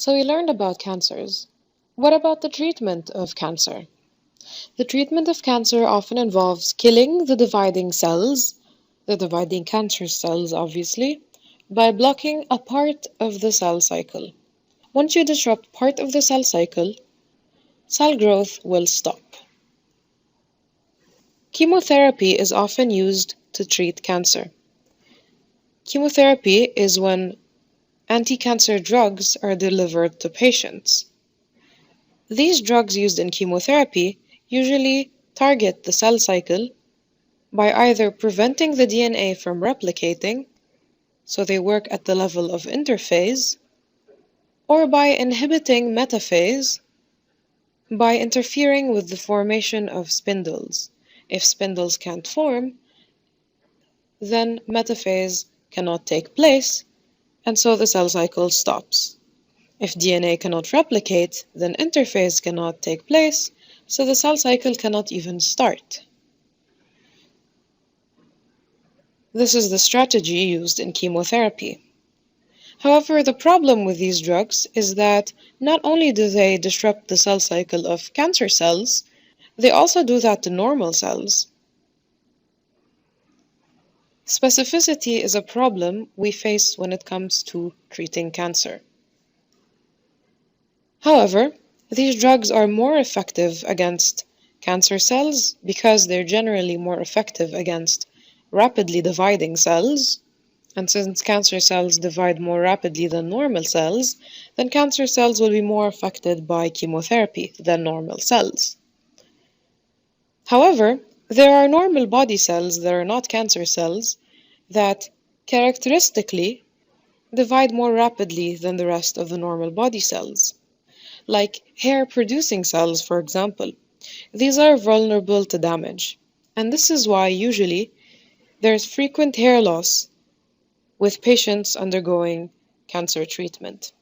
So we learned about cancers. What about the treatment of cancer? The treatment of cancer often involves killing the dividing cells, the dividing cancer cells obviously, by blocking a part of the cell cycle. Once you disrupt part of the cell cycle, cell growth will stop. Chemotherapy is often used to treat cancer. Chemotherapy is when anti-cancer drugs are delivered to patients. These drugs used in chemotherapy usually target the cell cycle by either preventing the DNA from replicating, so they work at the level of interphase, or by inhibiting metaphase by interfering with the formation of spindles. If spindles can't form, then metaphase cannot take place, and so the cell cycle stops. If DNA cannot replicate, then interphase cannot take place, so the cell cycle cannot even start. This is the strategy used in chemotherapy. However, the problem with these drugs is that not only do they disrupt the cell cycle of cancer cells, they also do that to normal cells. Specificity is a problem we face when it comes to treating cancer. However, these drugs are more effective against cancer cells because they're generally more effective against rapidly dividing cells, and since cancer cells divide more rapidly than normal cells, then cancer cells will be more affected by chemotherapy than normal cells. However, there are normal body cells that are not cancer cells that characteristically divide more rapidly than the rest of the normal body cells, like hair-producing cells, for example. These are vulnerable to damage, and this is why usually there's frequent hair loss with patients undergoing cancer treatment.